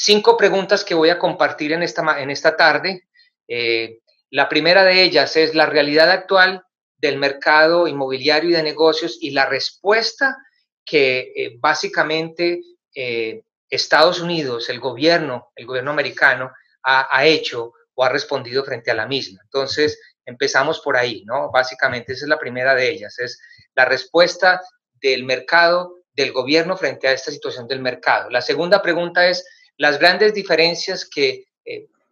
5 preguntas que voy a compartir en esta tarde. La primera de ellas es la realidad actual del mercado inmobiliario y de negocios y la respuesta que básicamente Estados Unidos, el gobierno americano, ha hecho o ha respondido frente a la misma. Entonces, empezamos por ahí, ¿no? Básicamente, esa es la primera de ellas, es la respuesta del mercado, del gobierno frente a esta situación del mercado. La segunda pregunta es las grandes diferencias que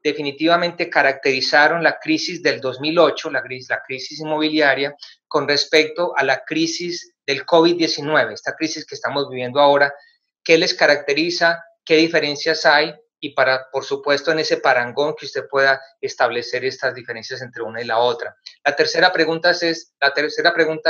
definitivamente caracterizaron la crisis del 2008, la crisis inmobiliaria, con respecto a la crisis del COVID-19, esta crisis que estamos viviendo ahora. ¿Qué les caracteriza? ¿Qué diferencias hay? Y por supuesto, en ese parangón que usted pueda establecer estas diferencias entre una y la otra. La tercera pregunta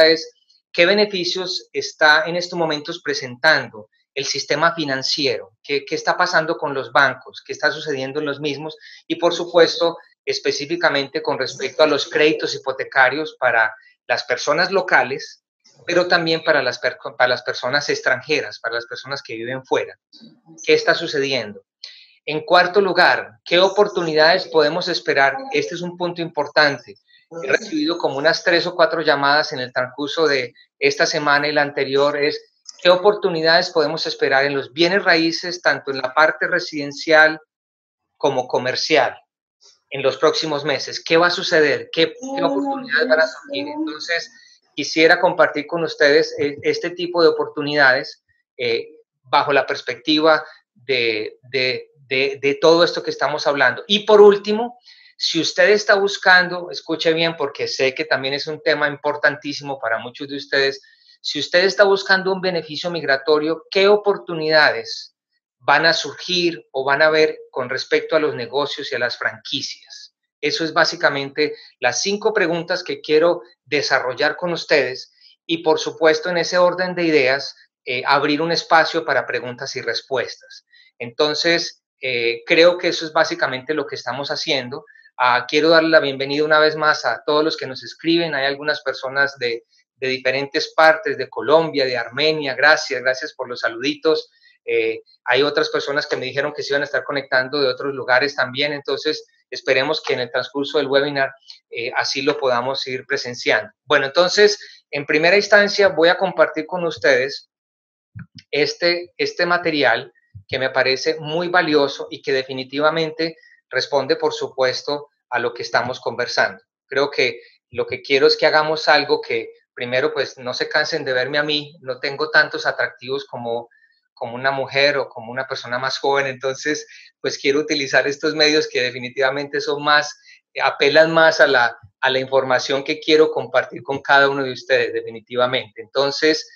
es ¿qué beneficios está en estos momentos presentando el sistema financiero? ¿Qué está pasando con los bancos? ¿Qué está sucediendo en los mismos? Y por supuesto, específicamente con respecto a los créditos hipotecarios para las personas locales, pero también para las personas extranjeras, para las personas que viven fuera. ¿Qué está sucediendo? En cuarto lugar, ¿qué oportunidades podemos esperar? Este es un punto importante. He recibido como unas 3 o 4 llamadas en el transcurso de esta semana y la anterior. ¿Qué oportunidades podemos esperar en los bienes raíces, tanto en la parte residencial como comercial, en los próximos meses? ¿Qué va a suceder? ¿Qué oportunidades van a surgir? Entonces, quisiera compartir con ustedes este tipo de oportunidades bajo la perspectiva de todo esto que estamos hablando. Y por último, si usted está buscando, escuche bien porque sé que también es un tema importantísimo para muchos de ustedes, si usted está buscando un beneficio migratorio, ¿qué oportunidades van a surgir o van a ver con respecto a los negocios y a las franquicias? Eso es básicamente las 5 preguntas que quiero desarrollar con ustedes y por supuesto en ese orden de ideas abrir un espacio para preguntas y respuestas. Entonces, creo que eso es básicamente lo que estamos haciendo. Quiero darle la bienvenida una vez más a todos los que nos escriben. Hay algunas personas de diferentes partes, de Colombia, de Armenia. Gracias por los saluditos. Hay otras personas que me dijeron que se iban a estar conectando de otros lugares también. Entonces, esperemos que en el transcurso del webinar así lo podamos ir presenciando. Bueno, entonces, en primera instancia voy a compartir con ustedes este material que me parece muy valioso y que definitivamente responde, por supuesto, a lo que estamos conversando. Creo que lo que quiero es que hagamos algo que, primero, pues no se cansen de verme a mí, no tengo tantos atractivos como una mujer o como una persona más joven, entonces, pues quiero utilizar estos medios que definitivamente son más, apelan más a la información que quiero compartir con cada uno de ustedes, definitivamente. Entonces,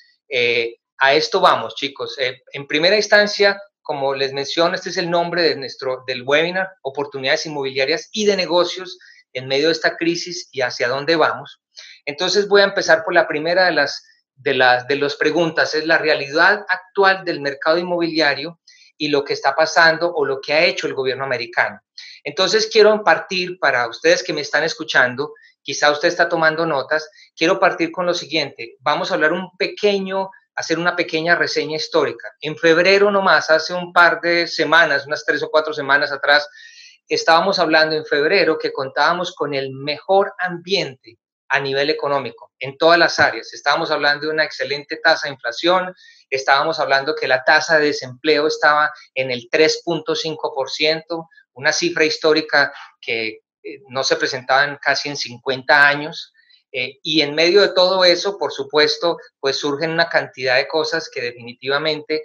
a esto vamos, chicos. En primera instancia, como les menciono, este es el nombre del webinar, Oportunidades Inmobiliarias y de Negocios en medio de esta crisis y hacia dónde vamos. Entonces voy a empezar por la primera de las preguntas, es la realidad actual del mercado inmobiliario y lo que está pasando o lo que ha hecho el gobierno americano. Entonces quiero partir, para ustedes que me están escuchando, quizá usted está tomando notas, quiero partir con lo siguiente. Vamos a hablar hacer una pequeña reseña histórica. En febrero nomás, hace un par de semanas, unas 3 o 4 semanas atrás, estábamos hablando en febrero que contábamos con el mejor ambiente a nivel económico en todas las áreas. Estábamos hablando de una excelente tasa de inflación, estábamos hablando que la tasa de desempleo estaba en el 3.5%, una cifra histórica que no se presentaba casi en 50 años. Y en medio de todo eso, por supuesto, pues surgen una cantidad de cosas que definitivamente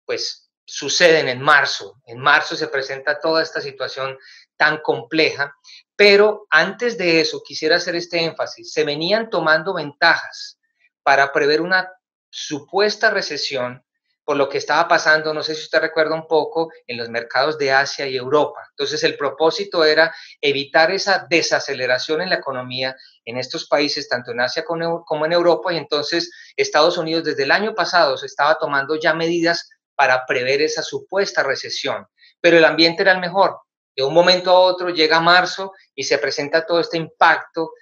pues suceden en marzo. En marzo se presenta toda esta situación tan compleja, pero antes de eso quisiera hacer este énfasis. Se venían tomando ventajas para prever una supuesta recesión por lo que estaba pasando, no sé si usted recuerda un poco, en los mercados de Asia y Europa. Entonces, el propósito era evitar esa desaceleración en la economía en estos países, tanto en Asia como en Europa, y entonces Estados Unidos desde el año pasado se estaba tomando ya medidas para prever esa supuesta recesión, pero el ambiente era el mejor. De un momento a otro llega marzo y se presenta todo este impacto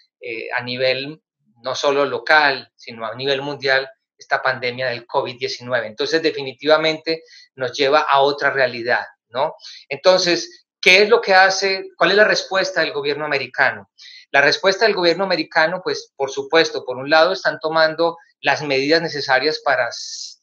a nivel no solo local, sino a nivel mundial, esta pandemia del COVID-19. Entonces, definitivamente nos lleva a otra realidad, ¿no? Entonces, ¿qué es lo que hace? ¿Cuál es la respuesta del gobierno americano? La respuesta del gobierno americano, pues, por supuesto, por un lado están tomando las medidas necesarias para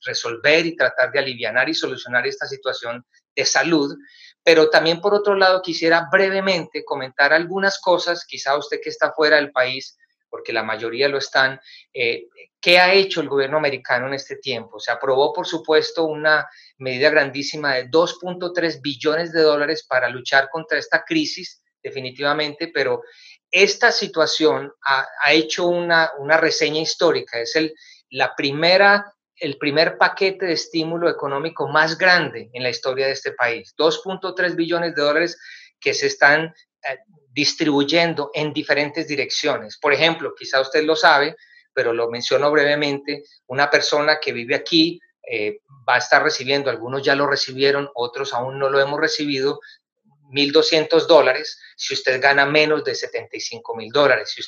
resolver y tratar de aliviar y solucionar esta situación de salud, pero también por otro lado quisiera brevemente comentar algunas cosas, quizá usted que está fuera del país, porque la mayoría lo están, ¿qué ha hecho el gobierno americano en este tiempo? Se aprobó, por supuesto, una medida grandísima de 2.3 billones de dólares para luchar contra esta crisis, definitivamente, pero esta situación ha hecho una reseña histórica, es la primera el primer paquete de estímulo económico más grande en la historia de este país. 2.3 billones de dólares que se están distribuyendo en diferentes direcciones. Por ejemplo, quizá usted lo sabe, pero lo menciono brevemente, una persona que vive aquí va a estar recibiendo, algunos ya lo recibieron, otros aún no lo hemos recibido, $1,200 si usted gana menos de $75,000. Si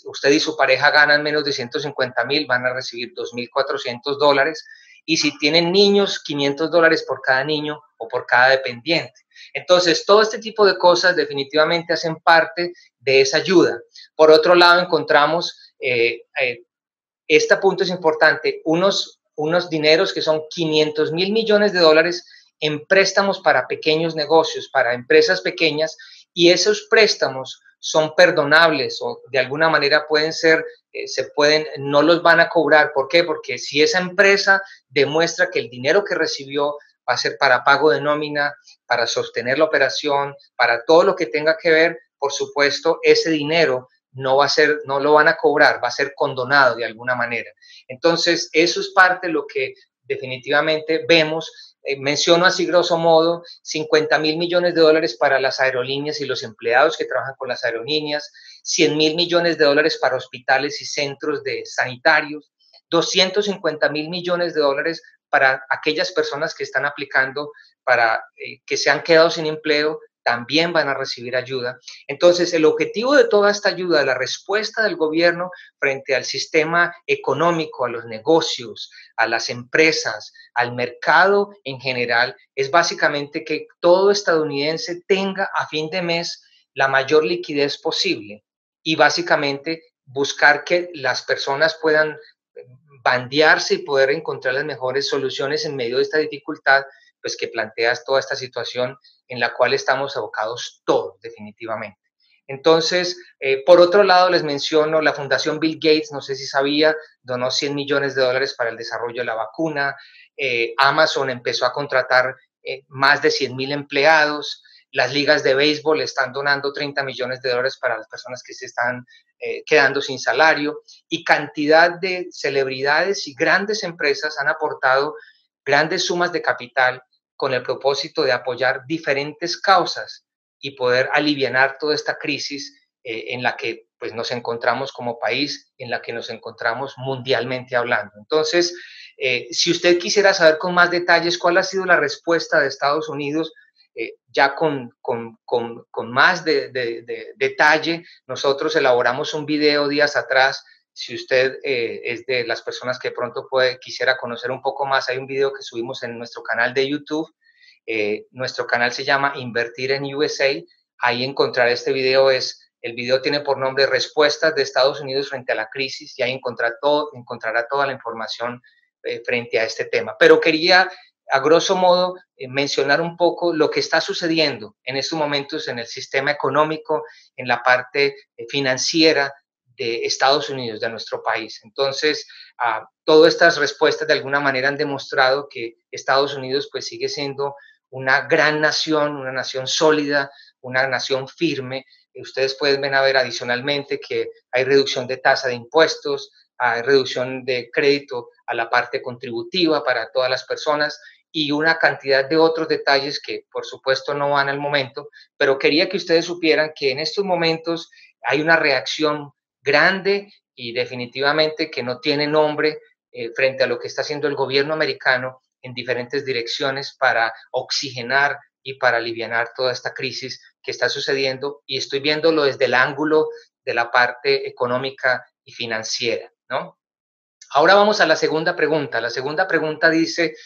usted y su pareja ganan menos de 150,000, van a recibir $2,400. Y si tienen niños, $500 por cada niño o por cada dependiente. Entonces, todo este tipo de cosas definitivamente hacen parte de esa ayuda. Por otro lado, encontramos, este punto es importante, unos dineros que son 500,000 millones de dólares en préstamos para pequeños negocios, para empresas pequeñas, y esos préstamos son perdonables o de alguna manera pueden ser, no los van a cobrar. ¿Por qué? Porque si esa empresa demuestra que el dinero que recibió va a ser para pago de nómina, para sostener la operación, para todo lo que tenga que ver, por supuesto, ese dinero no lo van a cobrar, va a ser condonado de alguna manera. Entonces, eso es parte de lo que definitivamente vemos. Menciono así grosso modo 50,000 millones de dólares para las aerolíneas y los empleados que trabajan con las aerolíneas, 100,000 millones de dólares para hospitales y centros de sanitarios, 250,000 millones de dólares para aquellas personas que están aplicando para que se han quedado sin empleo, también van a recibir ayuda. Entonces, el objetivo de toda esta ayuda, la respuesta del gobierno frente al sistema económico, a los negocios, a las empresas, al mercado en general, es básicamente que todo estadounidense tenga a fin de mes la mayor liquidez posible y básicamente buscar que las personas puedan bandearse y poder encontrar las mejores soluciones en medio de esta dificultad, pues que planteas toda esta situación en la cual estamos abocados todos, definitivamente. Entonces, por otro lado, les menciono la Fundación Bill Gates, no sé si sabía, donó 100 millones de dólares para el desarrollo de la vacuna. Amazon empezó a contratar más de 100,000 empleados. Las ligas de béisbol están donando 30 millones de dólares para las personas que se están quedando sin salario. Y cantidad de celebridades y grandes empresas han aportado grandes sumas de capital con el propósito de apoyar diferentes causas y poder aliviar toda esta crisis en la que pues, nos encontramos como país, en la que nos encontramos mundialmente hablando. Entonces, si usted quisiera saber con más detalles cuál ha sido la respuesta de Estados Unidos, ya con más de detalle, nosotros elaboramos un video días atrás. Si usted es de las personas que pronto quisiera conocer un poco más, hay un video que subimos en nuestro canal de YouTube. Nuestro canal se llama Invertir en USA. Ahí encontrar este video. El video tiene por nombre Respuestas de Estados Unidos frente a la crisis, y ahí encontrará toda la información frente a este tema. Pero quería, a grosso modo, mencionar un poco lo que está sucediendo en estos momentos en el sistema económico, en la parte financiera de Estados Unidos, de nuestro país. Entonces, todas estas respuestas de alguna manera han demostrado que Estados Unidos pues sigue siendo una gran nación, una nación sólida, una nación firme. Ustedes pueden ver adicionalmente que hay reducción de tasa de impuestos, hay reducción de crédito a la parte contributiva para todas las personas y una cantidad de otros detalles que por supuesto no van al momento, pero quería que ustedes supieran que en estos momentos hay una reacción grande y definitivamente que no tiene nombre frente a lo que está haciendo el gobierno americano en diferentes direcciones para oxigenar y para aliviar toda esta crisis que está sucediendo, y estoy viéndolo desde el ángulo de la parte económica y financiera, ¿no? Ahora vamos a la segunda pregunta. La segunda pregunta dice,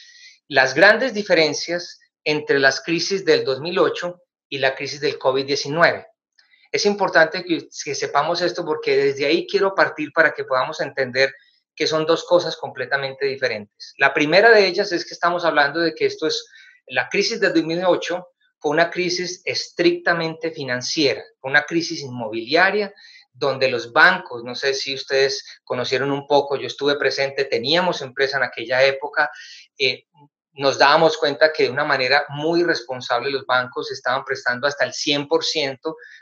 las grandes diferencias entre las crisis del 2008 y la crisis del COVID-19. Es importante que sepamos esto porque desde ahí quiero partir para que podamos entender que son dos cosas completamente diferentes. La primera de ellas es que estamos hablando de que la crisis del 2008 fue una crisis estrictamente financiera, una crisis inmobiliaria donde los bancos, no sé si ustedes conocieron un poco, yo estuve presente, teníamos empresa en aquella época, nos dábamos cuenta que de una manera muy responsable los bancos estaban prestando hasta el 100%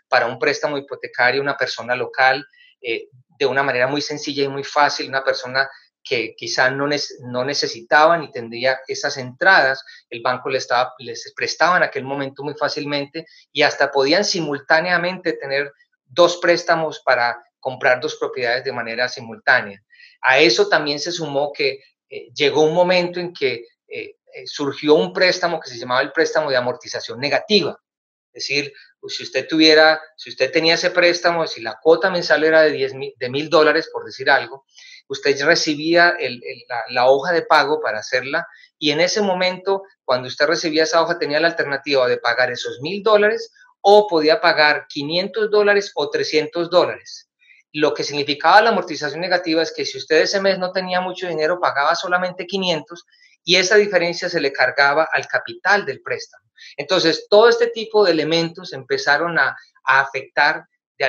para un préstamo hipotecario a una persona local, de una manera muy sencilla y muy fácil, una persona que quizá no necesitaba ni tendría esas entradas, el banco les prestaba en aquel momento muy fácilmente y hasta podían simultáneamente tener dos préstamos para comprar dos propiedades de manera simultánea. A eso también se sumó que llegó un momento en que surgió un préstamo que se llamaba el préstamo de amortización negativa. Es decir, si usted tenía ese préstamo, si la cuota mensual era de $1,000, por decir algo, usted recibía la hoja de pago para hacerla y en ese momento, cuando usted recibía esa hoja, tenía la alternativa de pagar esos $1,000 o podía pagar $500 o $300. Lo que significaba la amortización negativa es que si usted ese mes no tenía mucho dinero, pagaba solamente 500 y esa diferencia se le cargaba al capital del préstamo. Entonces, todo este tipo de elementos empezaron a afectar de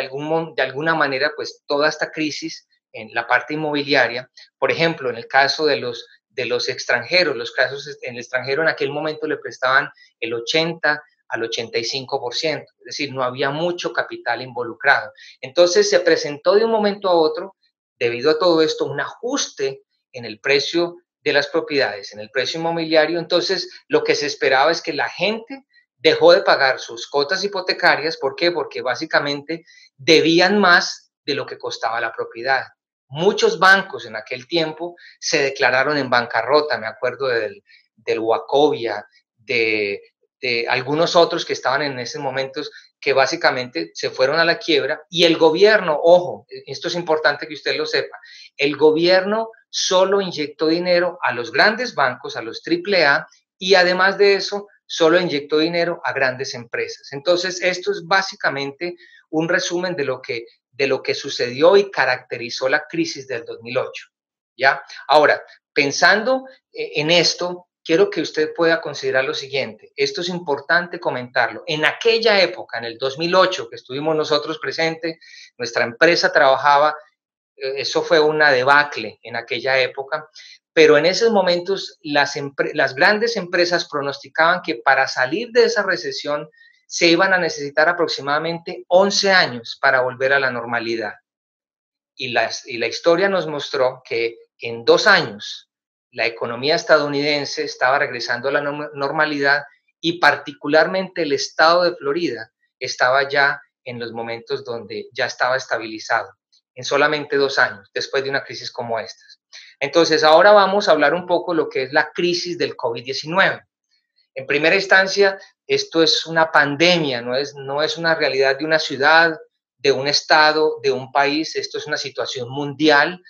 alguna manera pues toda esta crisis en la parte inmobiliaria. Por ejemplo, en el caso de los extranjeros, los casos en el extranjero en aquel momento le prestaban el 80 al 85%, es decir, no había mucho capital involucrado. Entonces se presentó de un momento a otro, debido a todo esto, un ajuste en el precio de las propiedades, en el precio inmobiliario. Entonces lo que se esperaba es que la gente dejó de pagar sus cuotas hipotecarias. ¿Por qué? Porque básicamente debían más de lo que costaba la propiedad. Muchos bancos en aquel tiempo se declararon en bancarrota, me acuerdo del Wachovia, de algunos otros que estaban en esos momentos que básicamente se fueron a la quiebra y el gobierno, ojo, esto es importante que usted lo sepa, el gobierno solo inyectó dinero a los grandes bancos, a los AAA, y además de eso, solo inyectó dinero a grandes empresas. Entonces, esto es básicamente un resumen de lo que sucedió y caracterizó la crisis del 2008. ¿Ya? Ahora, pensando en esto, quiero que usted pueda considerar lo siguiente. Esto es importante comentarlo. En aquella época, en el 2008, que estuvimos nosotros presentes, nuestra empresa trabajaba, eso fue una debacle en aquella época, pero en esos momentos las grandes empresas pronosticaban que para salir de esa recesión se iban a necesitar aproximadamente 11 años para volver a la normalidad. Y la historia nos mostró que en 2 años la economía estadounidense estaba regresando a la normalidad y particularmente el estado de Florida estaba ya en los momentos donde ya estaba estabilizado, en solamente 2 años, después de una crisis como esta. Entonces, ahora vamos a hablar un poco de lo que es la crisis del COVID-19. En primera instancia, esto es una pandemia, no es una realidad de una ciudad, de un estado, de un país. Esto es una situación mundial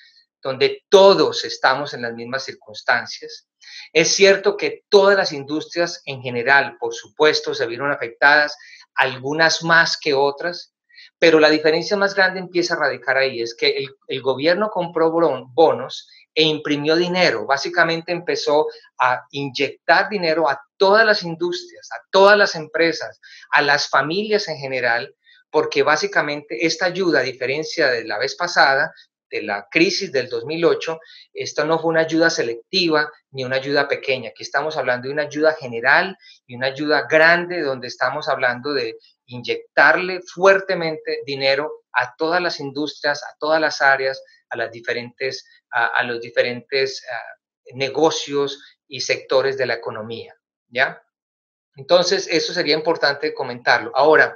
donde todos estamos en las mismas circunstancias. Es cierto que todas las industrias en general, por supuesto, se vieron afectadas, algunas más que otras, pero la diferencia más grande empieza a radicar ahí, es que el gobierno compró bonos e imprimió dinero, básicamente empezó a inyectar dinero a todas las industrias, a todas las empresas, a las familias en general, porque básicamente esta ayuda, a diferencia de la vez pasada, de la crisis del 2008, esta no fue una ayuda selectiva ni una ayuda pequeña. Aquí estamos hablando de una ayuda general y una ayuda grande, donde estamos hablando de inyectarle fuertemente dinero a todas las industrias, a todas las áreas, a los diferentes negocios y sectores de la economía, ¿ya? Entonces, eso sería importante comentarlo. Ahora,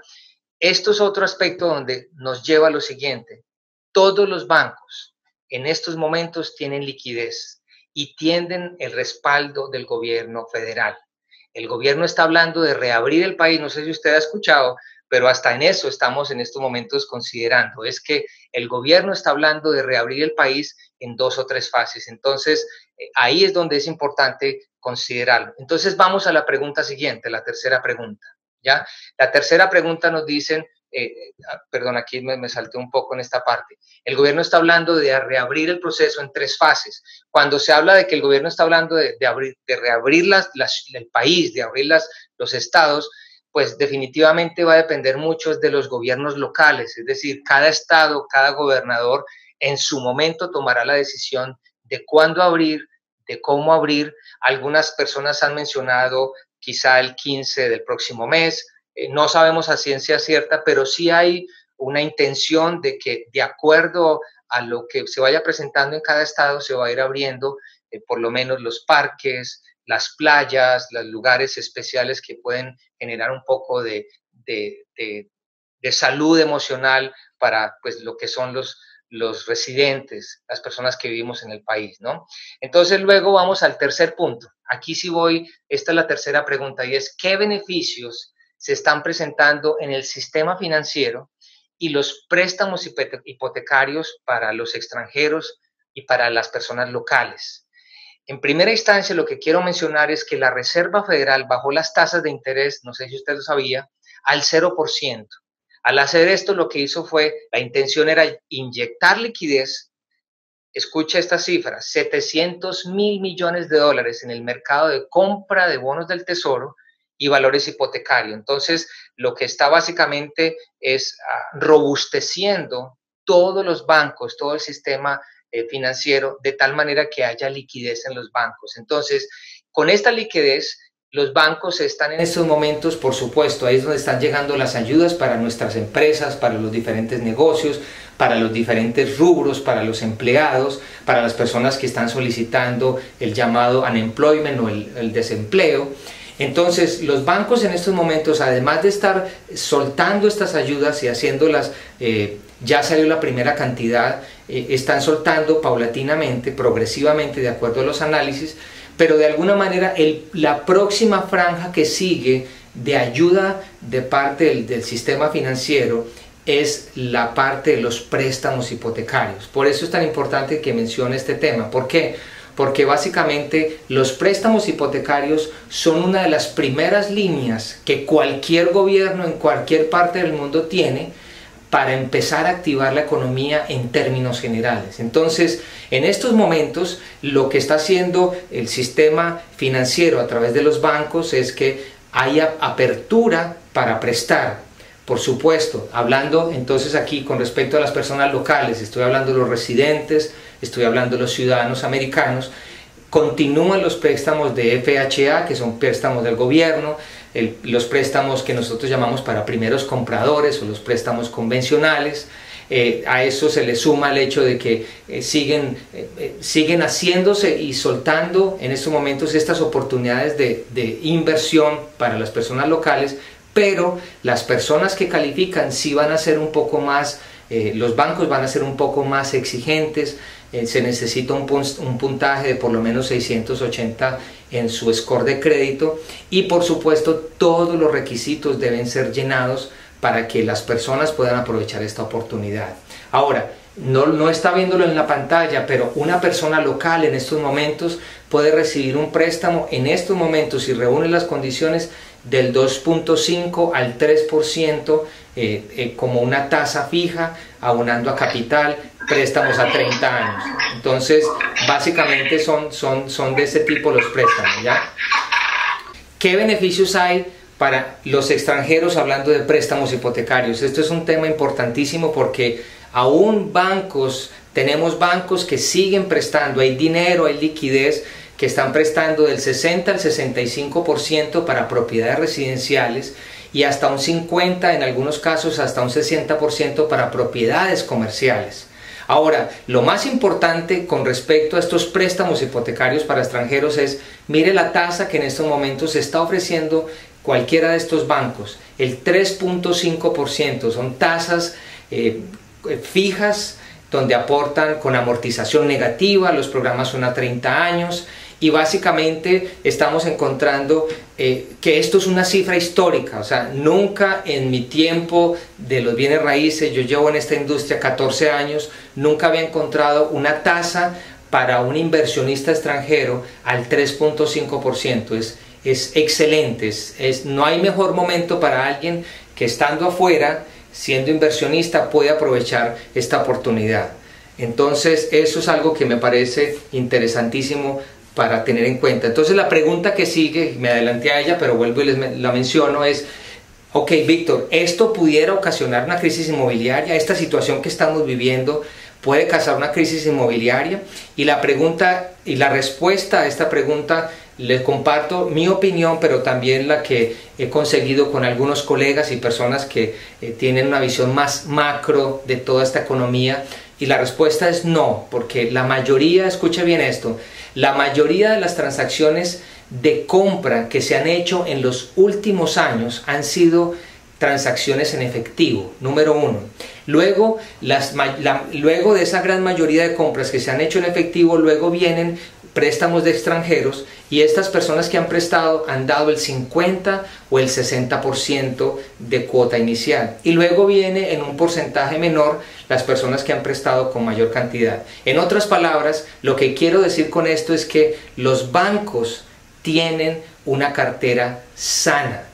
esto es otro aspecto donde nos lleva a lo siguiente. Todos los bancos en estos momentos tienen liquidez y tienen el respaldo del gobierno federal. El gobierno está hablando de reabrir el país, no sé si usted ha escuchado, pero hasta en eso estamos en estos momentos considerando. Es que el gobierno está hablando de reabrir el país en 2 o 3 fases. Entonces, ahí es donde es importante considerarlo. Entonces, vamos a la pregunta siguiente, la tercera pregunta, ¿ya? La tercera pregunta nos dicen, perdón, aquí me salté un poco en esta parte. El gobierno está hablando de reabrir el proceso en 3 fases. Cuando se habla de que el gobierno está hablando de reabrir el país, de abrir los estados, pues definitivamente va a depender mucho de los gobiernos locales, es decir, cada estado, cada gobernador en su momento tomará la decisión de cuándo abrir, de cómo abrir. Algunas personas han mencionado quizá el 15 del próximo mes, no sabemos a ciencia cierta, pero sí hay una intención de que de acuerdo a lo que se vaya presentando en cada estado se va a ir abriendo por lo menos los parques, las playas, los lugares especiales que pueden generar un poco de salud emocional para pues, lo que son los residentes, las personas que vivimos en el país, ¿no? Entonces luego vamos al tercer punto. Aquí sí voy, esta es la tercera pregunta y es ¿qué beneficios se están presentando en el sistema financiero y los préstamos hipotecarios para los extranjeros y para las personas locales? En primera instancia, lo que quiero mencionar es que la Reserva Federal bajó las tasas de interés, no sé si usted lo sabía, al 0%. Al hacer esto, lo que hizo fue, la intención era inyectar liquidez, escucha esta cifra, 700.000 millones de dólares en el mercado de compra de bonos del Tesoro y valores hipotecarios. Entonces, lo que está básicamente es robusteciendo todos los bancos, todo el sistema financiero, de tal manera que haya liquidez en los bancos. Entonces, con esta liquidez, los bancos están en estos momentos, por supuesto, ahí es donde están llegando las ayudas para nuestras empresas, para los diferentes negocios, para los diferentes rubros, para los empleados, para las personas que están solicitando el llamado unemployment o el desempleo. Entonces, los bancos en estos momentos, además de estar soltando estas ayudas y haciéndolas, ya salió la primera cantidad, están soltando paulatinamente, progresivamente, de acuerdo a los análisis, pero de alguna manera la próxima franja que sigue de ayuda de parte del sistema financiero es la parte de los préstamos hipotecarios. Por eso es tan importante que mencione este tema. ¿Por qué? Porque básicamente los préstamos hipotecarios son una de las primeras líneas que cualquier gobierno en cualquier parte del mundo tiene para empezar a activar la economía en términos generales. Entonces, en estos momentos, lo que está haciendo el sistema financiero a través de los bancos es que haya apertura para prestar. Por supuesto, hablando entonces aquí con respecto a las personas locales, estoy hablando de los residentes, estoy hablando de los ciudadanos americanos, continúan los préstamos de FHA, que son préstamos del gobierno, los préstamos que nosotros llamamos para primeros compradores o los préstamos convencionales. A eso se le suma el hecho de que siguen haciéndose y soltando en estos momentos estas oportunidades de inversión para las personas locales, pero las personas que califican sí van a ser un poco más, los bancos van a ser un poco más exigentes. Se necesita un puntaje de por lo menos 680 en su score de crédito y por supuesto todos los requisitos deben ser llenados para que las personas puedan aprovechar esta oportunidad. Ahora, no está viéndolo en la pantalla, pero una persona local en estos momentos puede recibir un préstamo en estos momentos si reúne las condiciones del 2.5 al 3% como una tasa fija, abonando a capital, préstamos a 30 años. Entonces, básicamente son de ese tipo los préstamos, ¿ya? ¿Qué beneficios hay para los extranjeros hablando de préstamos hipotecarios? Esto es un tema importantísimo porque aún tenemos bancos que siguen prestando, hay dinero, hay liquidez, que están prestando del 60 al 65% para propiedades residenciales y hasta un 50%, en algunos casos hasta un 60% para propiedades comerciales. Ahora, lo más importante con respecto a estos préstamos hipotecarios para extranjeros es, mire la tasa que en estos momentos se está ofreciendo cualquiera de estos bancos, el 3.5%, son tasas fijas donde aportan con amortización negativa, los programas son a 30 años y básicamente estamos encontrando que esto es una cifra histórica. O sea, nunca en mi tiempo de los bienes raíces, yo llevo en esta industria 14 años, nunca había encontrado una tasa para un inversionista extranjero al 3.5%. Es excelente, no hay mejor momento para alguien que estando afuera, siendo inversionista, puede aprovechar esta oportunidad. Entonces eso es algo que me parece interesantísimo para tener en cuenta. Entonces la pregunta que sigue, me adelanté a ella, pero vuelvo y la menciono, es: ok, Víctor, ¿esto pudiera ocasionar una crisis inmobiliaria? ¿Esta situación que estamos viviendo puede causar una crisis inmobiliaria? Y la pregunta y la respuesta a esta pregunta, les comparto mi opinión, pero también la que he conseguido con algunos colegas y personas que tienen una visión más macro de toda esta economía. Y la respuesta es no, porque la mayoría, escuche bien esto, la mayoría de las transacciones de compra que se han hecho en los últimos años han sido transacciones en efectivo, número uno. Luego, luego de esa gran mayoría de compras que se han hecho en efectivo, luego vienen préstamos de extranjeros, y estas personas que han prestado han dado el 50 o el 60% de cuota inicial, y luego viene en un porcentaje menor las personas que han prestado con mayor cantidad. En otras palabras, lo que quiero decir con esto es que los bancos tienen una cartera sana.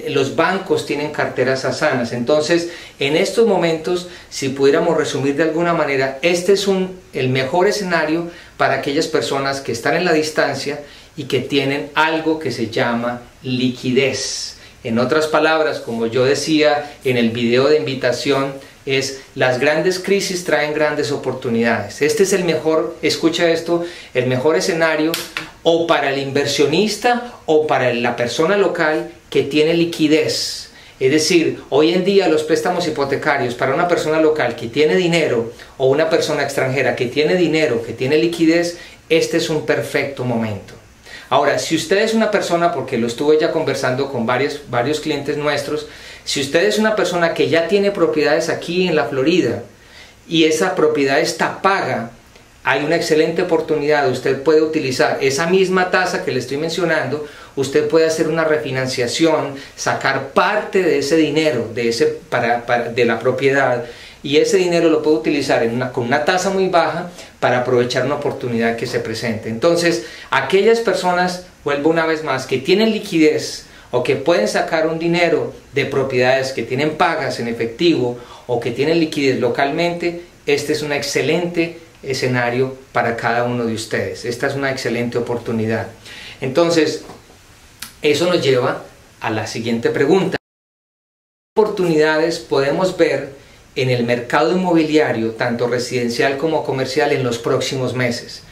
Los bancos tienen carteras sanas. Entonces, en estos momentos, si pudiéramos resumir de alguna manera, este es el mejor escenario para aquellas personas que están en la distancia y que tienen algo que se llama liquidez. En otras palabras, como yo decía en el video de invitación, las grandes crisis traen grandes oportunidades. Este es el mejor, escucha esto, el mejor escenario o para el inversionista o para la persona local que tiene liquidez. Es decir, hoy en día los préstamos hipotecarios para una persona local que tiene dinero o una persona extranjera que tiene dinero, que tiene liquidez, este es un perfecto momento. Ahora, si usted es una persona, porque lo estuve ya conversando con varios clientes nuestros, si usted es una persona que ya tiene propiedades aquí en la Florida y esa propiedad está paga, hay una excelente oportunidad. Usted puede utilizar esa misma tasa que le estoy mencionando, usted puede hacer una refinanciación, sacar parte de ese dinero de la propiedad, y ese dinero lo puede utilizar con una tasa muy baja para aprovechar una oportunidad que se presente. Entonces, aquellas personas, vuelvo una vez más, que tienen liquidez o que pueden sacar un dinero de propiedades que tienen pagas en efectivo o que tienen liquidez localmente, este es un excelente escenario para cada uno de ustedes. Esta es una excelente oportunidad. Entonces, eso nos lleva a la siguiente pregunta: ¿qué oportunidades podemos ver en el mercado inmobiliario, tanto residencial como comercial, en los próximos meses?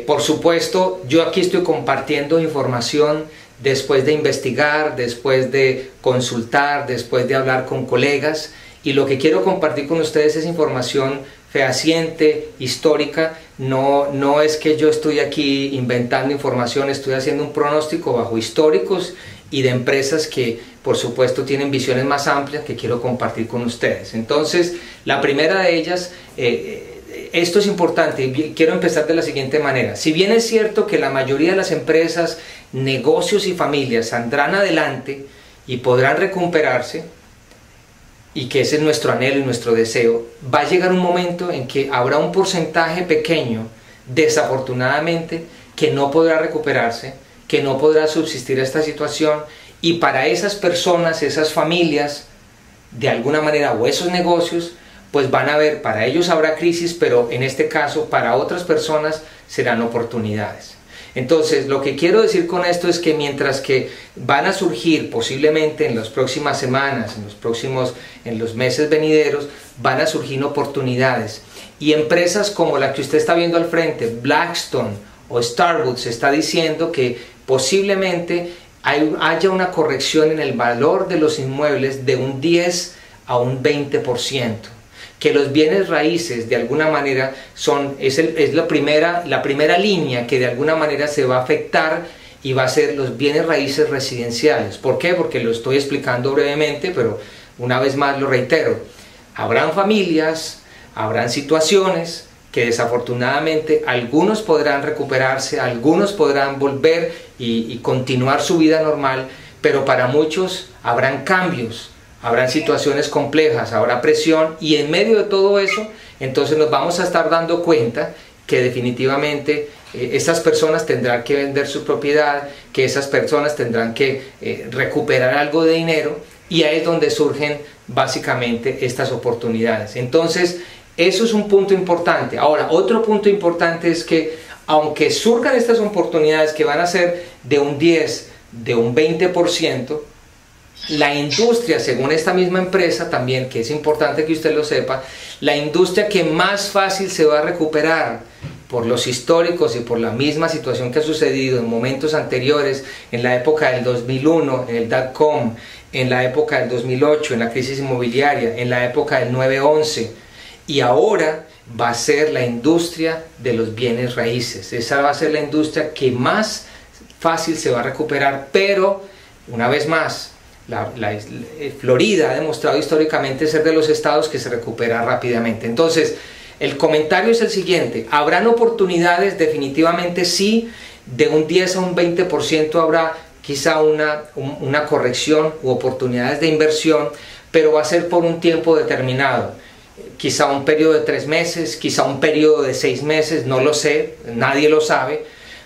Por supuesto, yo aquí estoy compartiendo información después de investigar, después de consultar, después de hablar con colegas, y lo que quiero compartir con ustedes es información fehaciente, histórica. No es que yo estoy aquí inventando información, estoy haciendo un pronóstico bajo históricos y de empresas que por supuesto tienen visiones más amplias que quiero compartir con ustedes. Entonces, la primera de ellas, esto es importante y quiero empezar de la siguiente manera. Si bien es cierto que la mayoría de las empresas, negocios y familias saldrán adelante y podrán recuperarse, y que ese es nuestro anhelo y nuestro deseo, va a llegar un momento en que habrá un porcentaje pequeño, desafortunadamente, que no podrá recuperarse, que no podrá subsistir esta situación, y para esas personas, esas familias, de alguna manera, o esos negocios, pues van a ver, para ellos habrá crisis, pero en este caso, para otras personas serán oportunidades. Entonces, lo que quiero decir con esto es que mientras que van a surgir posiblemente en las próximas semanas, en los meses venideros, van a surgir oportunidades. Y empresas como la que usted está viendo al frente, Blackstone o Starwood, se está diciendo que posiblemente haya una corrección en el valor de los inmuebles de un 10 a un 20%. Que los bienes raíces de alguna manera es la primera línea que de alguna manera se va a afectar, y va a ser los bienes raíces residenciales. ¿Por qué? Porque lo estoy explicando brevemente, pero una vez más lo reitero. Habrán familias, habrán situaciones que desafortunadamente algunos podrán recuperarse, algunos podrán volver y continuar su vida normal, pero para muchos habrán cambios, habrán situaciones complejas, habrá presión, y en medio de todo eso, entonces nos vamos a estar dando cuenta que definitivamente estas personas tendrán que vender su propiedad, que esas personas tendrán que recuperar algo de dinero, y ahí es donde surgen básicamente estas oportunidades. Entonces, eso es un punto importante. Ahora, otro punto importante es que aunque surjan estas oportunidades que van a ser de un 10, de un 20%, la industria, según esta misma empresa también, que es importante que usted lo sepa, la industria que más fácil se va a recuperar por los históricos y por la misma situación que ha sucedido en momentos anteriores, en la época del 2001, en el dot-com, en la época del 2008, en la crisis inmobiliaria, en la época del 9/11, y ahora va a ser la industria de los bienes raíces. Esa va a ser la industria que más fácil se va a recuperar, pero una vez más, Florida ha demostrado históricamente ser de los estados que se recupera rápidamente. Entonces, el comentario es el siguiente: ¿habrán oportunidades? Definitivamente sí, de un 10 a un 20% habrá quizá una corrección u oportunidades de inversión, pero va a ser por un tiempo determinado. Quizá un periodo de 3 meses, quizá un periodo de 6 meses, no lo sé, nadie lo sabe,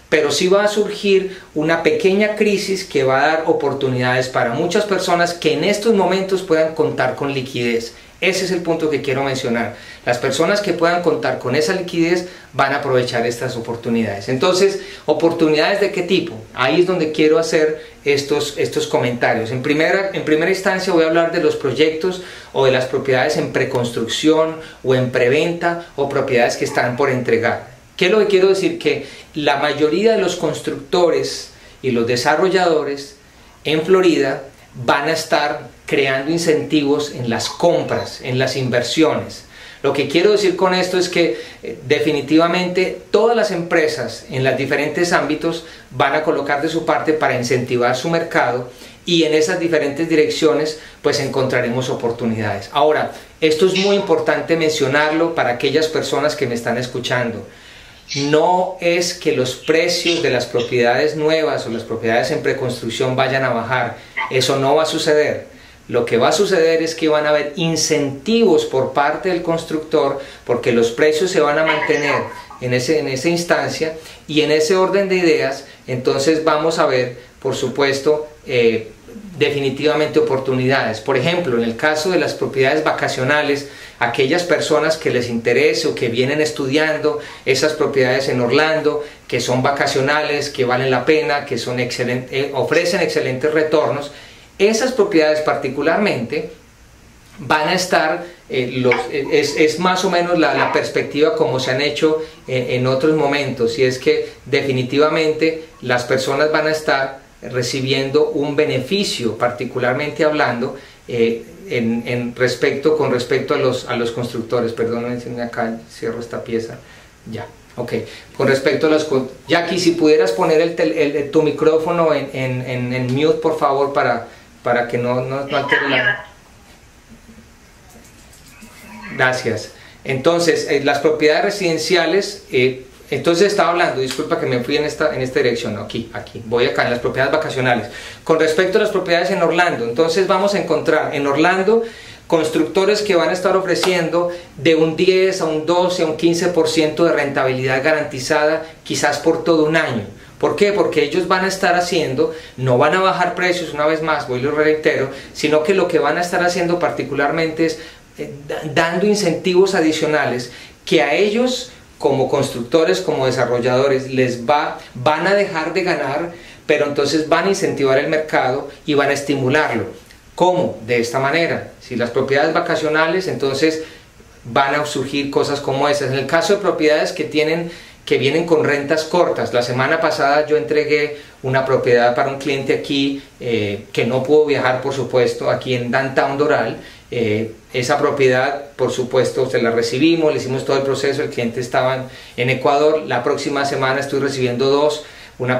pero sí va a surgir una pequeña crisis que va a dar oportunidades para muchas personas que en estos momentos puedan contar con liquidez. Ese es el punto que quiero mencionar. Las personas que puedan contar con esa liquidez van a aprovechar estas oportunidades. Entonces, ¿oportunidades de qué tipo? Ahí es donde quiero hacer estos comentarios. En primera instancia voy a hablar de los proyectos o de las propiedades en preconstrucción o en preventa, o propiedades que están por entregar. ¿Qué es lo que quiero decir? Que la mayoría de los constructores y los desarrolladores en Florida van a estar creando incentivos en las compras, en las inversiones. Lo que quiero decir con esto es que definitivamente todas las empresas en los diferentes ámbitos van a colocar de su parte para incentivar su mercado, y en esas diferentes direcciones pues encontraremos oportunidades. Ahora, esto es muy importante mencionarlo para aquellas personas que me están escuchando. No es que los precios de las propiedades nuevas o las propiedades en preconstrucción vayan a bajar. Eso no va a suceder. Lo que va a suceder es que van a haber incentivos por parte del constructor, porque los precios se van a mantener en esa instancia, y en ese orden de ideas entonces vamos a ver, por supuesto, definitivamente oportunidades. Por ejemplo, en el caso de las propiedades vacacionales, aquellas personas que les interese o que vienen estudiando esas propiedades en Orlando, que son vacacionales, que valen la pena, que son ofrecen excelentes retornos, esas propiedades particularmente van a estar, es más o menos la perspectiva como se han hecho en otros momentos, y es que definitivamente las personas van a estar recibiendo un beneficio, particularmente hablando con respecto a los constructores. Perdónenme, acá cierro esta pieza, ya. Ok, con respecto a los... Jackie, si pudieras poner tu micrófono en mute, por favor, para que no altere la... Gracias. Entonces, las propiedades residenciales, entonces estaba hablando, disculpa que me fui en esta dirección, no, aquí, voy acá, en las propiedades vacacionales. Con respecto a las propiedades en Orlando, entonces vamos a encontrar en Orlando constructores que van a estar ofreciendo de un 10 a un 12 a un 15% de rentabilidad garantizada, quizás por todo un año. ¿Por qué? Porque ellos van a estar haciendo, no van a bajar precios, una vez más, voy y lo reitero, sino que lo que van a estar haciendo particularmente es dando incentivos adicionales que a ellos, como constructores, como desarrolladores, van a dejar de ganar, pero entonces van a incentivar el mercado y van a estimularlo. ¿Cómo? De esta manera. Si las propiedades vacacionales, entonces van a surgir cosas como esas. En el caso de propiedades que vienen con rentas cortas, la semana pasada yo entregué una propiedad para un cliente aquí que no pudo viajar, por supuesto, aquí en Downtown Doral. Esa propiedad, por supuesto, se la recibimos, le hicimos todo el proceso, el cliente estaba en Ecuador. La próxima semana estoy recibiendo dos, una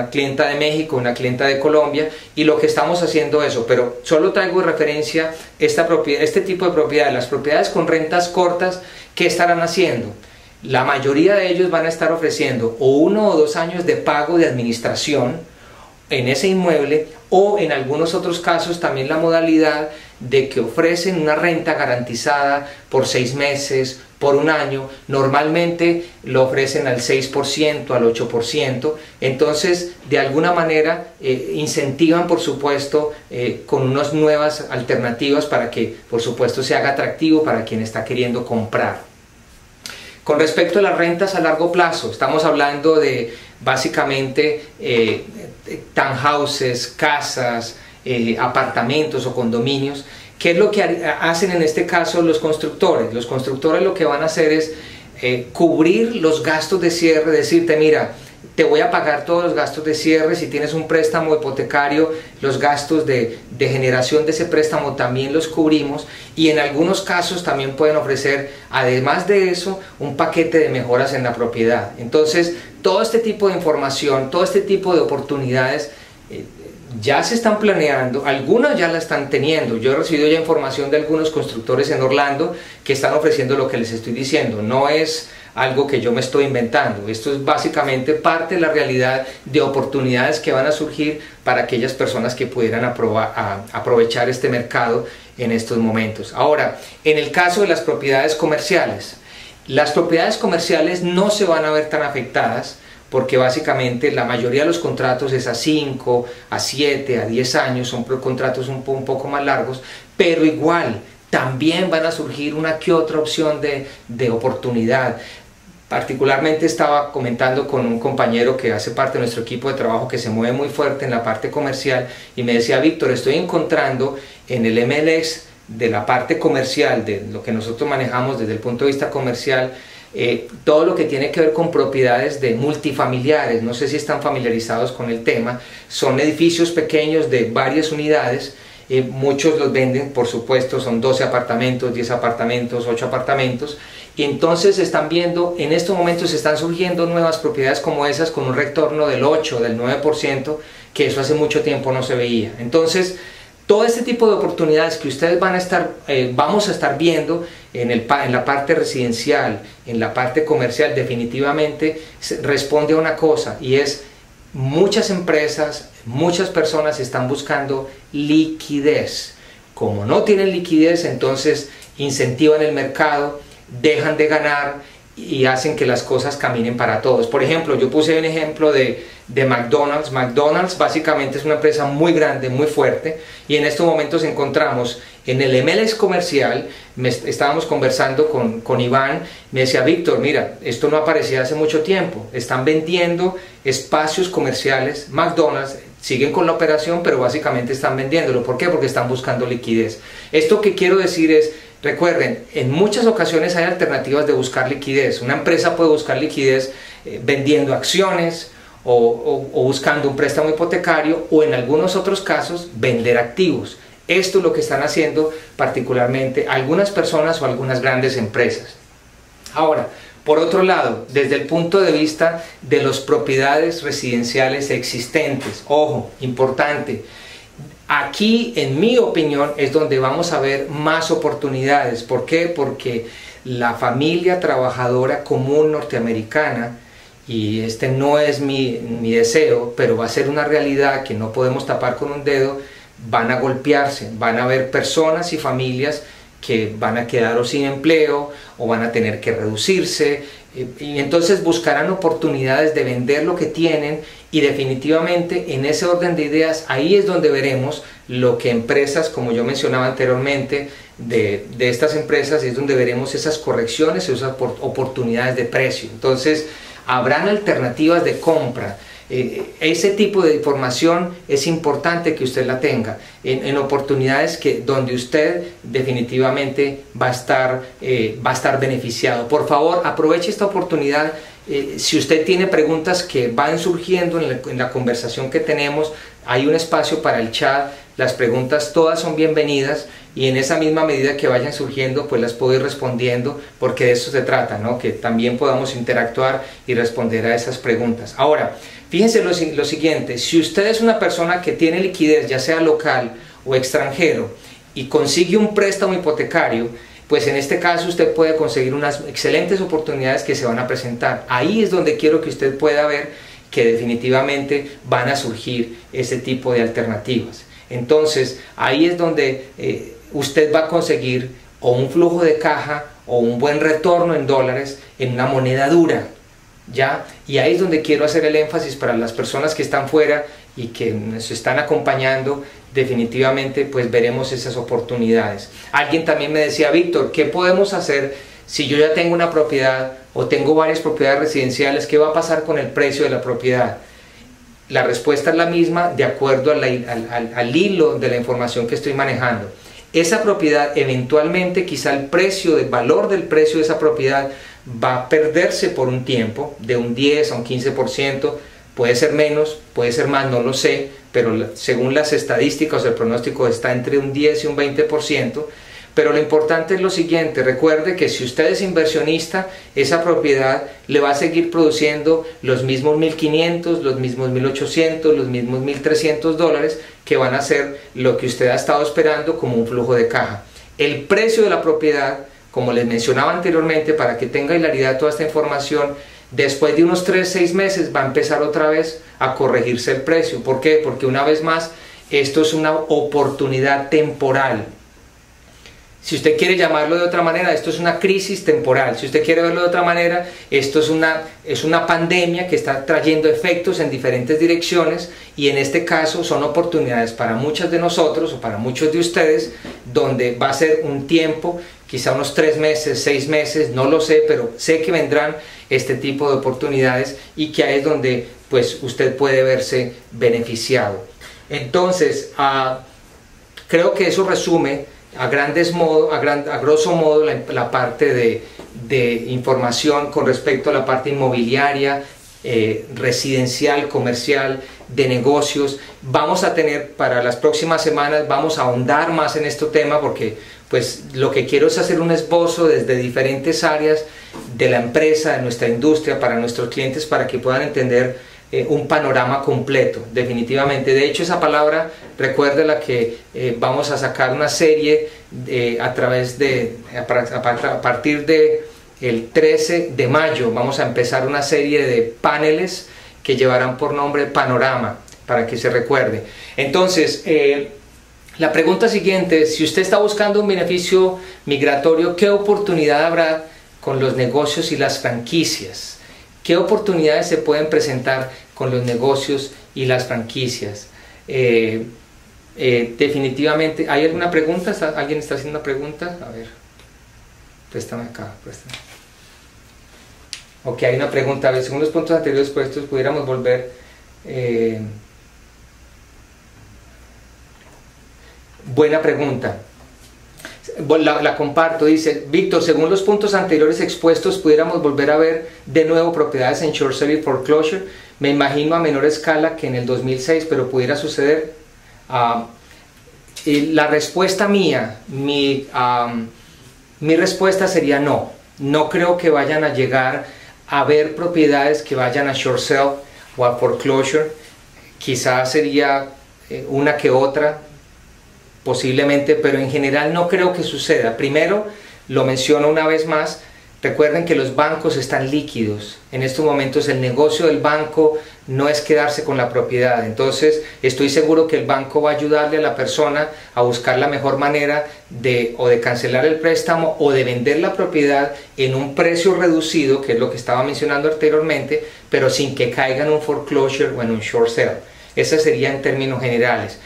clienta de México, una clienta de Colombia, y lo que estamos haciendo eso, pero solo traigo de referencia este tipo de propiedades. Las propiedades con rentas cortas, ¿qué estarán haciendo? La mayoría de ellos van a estar ofreciendo o 1 o 2 años de pago de administración en ese inmueble, o en algunos otros casos también la modalidad de que ofrecen una renta garantizada por 6 meses, por 1 año. Normalmente lo ofrecen al 6%, al 8%. Entonces, de alguna manera incentivan, por supuesto, con unas nuevas alternativas para que, por supuesto, se haga atractivo para quien está queriendo comprar. Con respecto a las rentas a largo plazo, estamos hablando de básicamente townhouses, casas, apartamentos o condominios. ¿Qué es lo que hacen en este caso los constructores? Los constructores lo que van a hacer es cubrir los gastos de cierre, decirte, mira, te voy a pagar todos los gastos de cierre. Si tienes un préstamo hipotecario, los gastos de generación de ese préstamo también los cubrimos, y en algunos casos también pueden ofrecer, además de eso, un paquete de mejoras en la propiedad. Entonces, todo este tipo de información, todo este tipo de oportunidades ya se están planeando, algunas ya la están teniendo. Yo he recibido ya información de algunos constructores en Orlando que están ofreciendo lo que les estoy diciendo. No es algo que yo me estoy inventando. Esto es básicamente parte de la realidad de oportunidades que van a surgir para aquellas personas que pudieran aprovechar este mercado en estos momentos. Ahora, en el caso de las propiedades comerciales, las propiedades comerciales no se van a ver tan afectadas, porque básicamente la mayoría de los contratos es a 5, a 7, a 10 años, son contratos un poco más largos, pero igual también van a surgir una que otra opción de oportunidad. Particularmente estaba comentando con un compañero que hace parte de nuestro equipo de trabajo, que se mueve muy fuerte en la parte comercial, y me decía, Víctor, estoy encontrando en el MLS de la parte comercial, de lo que nosotros manejamos desde el punto de vista comercial, todo lo que tiene que ver con propiedades de multifamiliares. No sé si están familiarizados con el tema. Son edificios pequeños de varias unidades. Muchos los venden, por supuesto, son 12 apartamentos, 10 apartamentos, 8 apartamentos, y entonces están viendo, en estos momentos están surgiendo nuevas propiedades como esas con un retorno del 8, del 9%, que eso hace mucho tiempo no se veía. Entonces, todo este tipo de oportunidades que ustedes vamos a estar viendo en la parte residencial, en la parte comercial, definitivamente responde a una cosa, y es: muchas empresas, muchas personas están buscando liquidez. Como no tienen liquidez, entonces incentivan el mercado, dejan de ganar y hacen que las cosas caminen para todos. Por ejemplo, yo puse un ejemplo de McDonald's. McDonald's básicamente es una empresa muy grande, muy fuerte, y en estos momentos encontramos en el MLS comercial, estábamos conversando con Iván, me decía, Víctor, mira, esto no aparecía hace mucho tiempo, están vendiendo espacios comerciales, McDonald's, siguen con la operación, pero básicamente están vendiéndolo. ¿Por qué? Porque están buscando liquidez. Esto que quiero decir es, recuerden, en muchas ocasiones hay alternativas de buscar liquidez. Una empresa puede buscar liquidez vendiendo acciones o buscando un préstamo hipotecario, o en algunos otros casos vender activos. Esto es lo que están haciendo particularmente algunas personas o algunas grandes empresas. Ahora, por otro lado, desde el punto de vista de las propiedades residenciales existentes, ojo, importante, aquí, en mi opinión, es donde vamos a ver más oportunidades. ¿Por qué? Porque la familia trabajadora común norteamericana, y este no es mi deseo, pero va a ser una realidad que no podemos tapar con un dedo, van a golpearse, van a haber personas y familias que van a quedar o sin empleo o van a tener que reducirse, y entonces buscarán oportunidades de vender lo que tienen, y definitivamente en ese orden de ideas ahí es donde veremos lo que empresas, como yo mencionaba anteriormente, de estas empresas es donde veremos esas correcciones, esas oportunidades de precio. Entonces habrán alternativas de compra. Ese tipo de información es importante que usted la tenga en oportunidades donde usted definitivamente va a estar beneficiado. Por favor, aproveche esta oportunidad. Si usted tiene preguntas que van surgiendo en la conversación que tenemos, hay un espacio para el chat. Las preguntas todas son bienvenidas, y en esa misma medida que vayan surgiendo, pues las puedo ir respondiendo, porque de eso se trata, ¿no? Que también podamos interactuar y responder a esas preguntas. Ahora, fíjense lo siguiente: si usted es una persona que tiene liquidez, ya sea local o extranjero, y consigue un préstamo hipotecario, pues en este caso usted puede conseguir unas excelentes oportunidades que se van a presentar. Ahí es donde quiero que usted pueda ver que definitivamente van a surgir ese tipo de alternativas. Entonces, ahí es donde usted va a conseguir o un flujo de caja o un buen retorno en dólares en una moneda dura, ¿ya? Y ahí es donde quiero hacer el énfasis para las personas que están fuera y que nos están acompañando. Definitivamente pues veremos esas oportunidades. Alguien también me decía: Víctor, ¿qué podemos hacer si yo ya tengo una propiedad o tengo varias propiedades residenciales? ¿Qué va a pasar con el precio de la propiedad? La respuesta es la misma de acuerdo al hilo de la información que estoy manejando. Esa propiedad eventualmente, quizá el valor del precio de esa propiedad va a perderse por un tiempo, de un 10 a un 15%, puede ser menos, puede ser más, no lo sé, pero según las estadísticas el pronóstico está entre un 10 y un 20%, pero lo importante es lo siguiente: recuerde que si usted es inversionista, esa propiedad le va a seguir produciendo los mismos 1.500, los mismos 1.800, los mismos 1.300 dólares, que van a ser lo que usted ha estado esperando como un flujo de caja. El precio de la propiedad, como les mencionaba anteriormente, para que tenga hilaridad toda esta información, después de unos 3-6 meses va a empezar otra vez a corregirse el precio. ¿Por qué? Porque una vez más, esto es una oportunidad temporal. Si usted quiere llamarlo de otra manera, esto es una crisis temporal. Si usted quiere verlo de otra manera, esto es una pandemia que está trayendo efectos en diferentes direcciones, y en este caso son oportunidades para muchos de nosotros o para muchos de ustedes, donde va a ser un tiempo, quizá unos 3 meses, 6 meses, no lo sé, pero sé que vendrán este tipo de oportunidades y que ahí es donde pues usted puede verse beneficiado. Entonces, creo que eso resume a grosso modo la parte de información con respecto a la parte inmobiliaria, residencial, comercial, de negocios. Vamos a tener para las próximas semanas, vamos a ahondar más en este tema, porque pues lo que quiero es hacer un esbozo desde diferentes áreas de la empresa, de nuestra industria, para nuestros clientes, para que puedan entender un panorama completo, definitivamente. De hecho, esa palabra, recuérdela que vamos a sacar una serie a partir de el 13 de mayo, vamos a empezar una serie de paneles que llevarán por nombre Panorama, para que se recuerde. Entonces, la pregunta siguiente: si usted está buscando un beneficio migratorio, ¿qué oportunidad habrá con los negocios y las franquicias? ¿Qué oportunidades se pueden presentar con los negocios y las franquicias? Definitivamente, ¿hay alguna pregunta? ¿Alguien está haciendo una pregunta? A ver, préstame acá, préstame. Ok, hay una pregunta. A ver, según los puntos anteriores puestos, pudiéramos volver... buena pregunta. La comparto. Dice: Víctor, según los puntos anteriores expuestos, pudiéramos volver a ver de nuevo propiedades en short sale y foreclosure. Me imagino a menor escala que en el 2006, pero pudiera suceder. La respuesta mía, mi respuesta sería no. No creo que vayan a llegar a ver propiedades que vayan a short sale o a foreclosure. Quizás sería una que otra, posiblemente, pero en general no creo que suceda. Primero, lo menciono una vez más, recuerden que los bancos están líquidos. En estos momentos el negocio del banco no es quedarse con la propiedad. Entonces estoy seguro que el banco va a ayudarle a la persona a buscar la mejor manera de cancelar el préstamo o de vender la propiedad en un precio reducido, que es lo que estaba mencionando anteriormente, pero sin que caiga en un foreclosure o en un short sale. Esa sería en términos generales.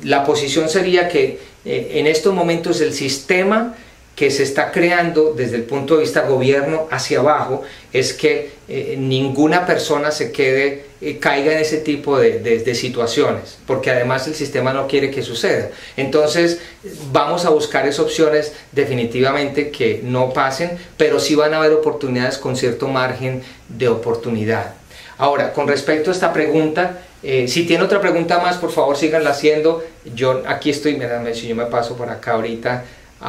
La posición sería que en estos momentos el sistema que se está creando desde el punto de vista gobierno hacia abajo es que ninguna persona caiga en ese tipo de situaciones, porque además el sistema no quiere que suceda. Entonces vamos a buscar esas opciones definitivamente que no pasen, pero sí van a haber oportunidades con cierto margen de oportunidad. Ahora, con respecto a esta pregunta, si tiene otra pregunta más, por favor síganla haciendo. Yo aquí estoy, mírame, si yo me paso por acá ahorita.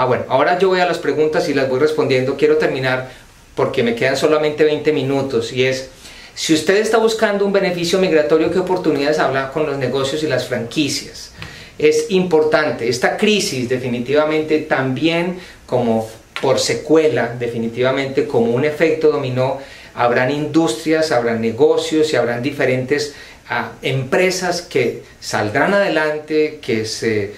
Bueno, ahora yo voy a las preguntas y las voy respondiendo. Quiero terminar porque me quedan solamente 20 minutos, y es: si usted está buscando un beneficio migratorio, ¿qué oportunidades habrá con los negocios y las franquicias? Es importante. Esta crisis definitivamente también, como por secuela, definitivamente como un efecto dominó, habrán industrias, habrán negocios y habrán diferentes empresas que saldrán adelante, que se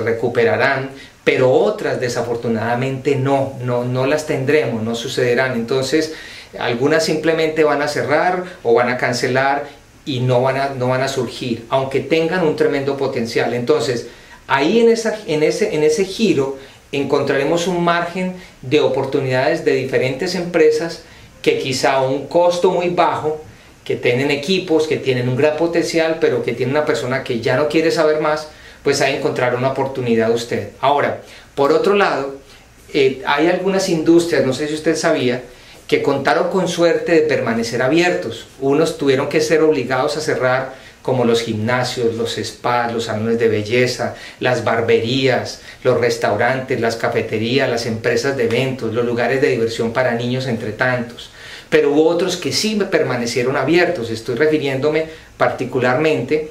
recuperarán, pero otras desafortunadamente no las tendremos, no sucederán. Entonces algunas simplemente van a cerrar o van a cancelar y no van a surgir, aunque tengan un tremendo potencial. Entonces ahí en ese giro encontraremos un margen de oportunidades de diferentes empresas que quizá a un costo muy bajo, que tienen equipos, que tienen un gran potencial, pero que tiene una persona que ya no quiere saber más, pues ahí encontrará una oportunidad usted. Ahora, por otro lado, hay algunas industrias, no sé si usted sabía, que contaron con suerte de permanecer abiertos. Unos tuvieron que ser obligados a cerrar, como los gimnasios, los spas, los salones de belleza, las barberías, los restaurantes, las cafeterías, las empresas de eventos, los lugares de diversión para niños, entre tantos. Pero hubo otros que sí permanecieron abiertos. Estoy refiriéndome particularmente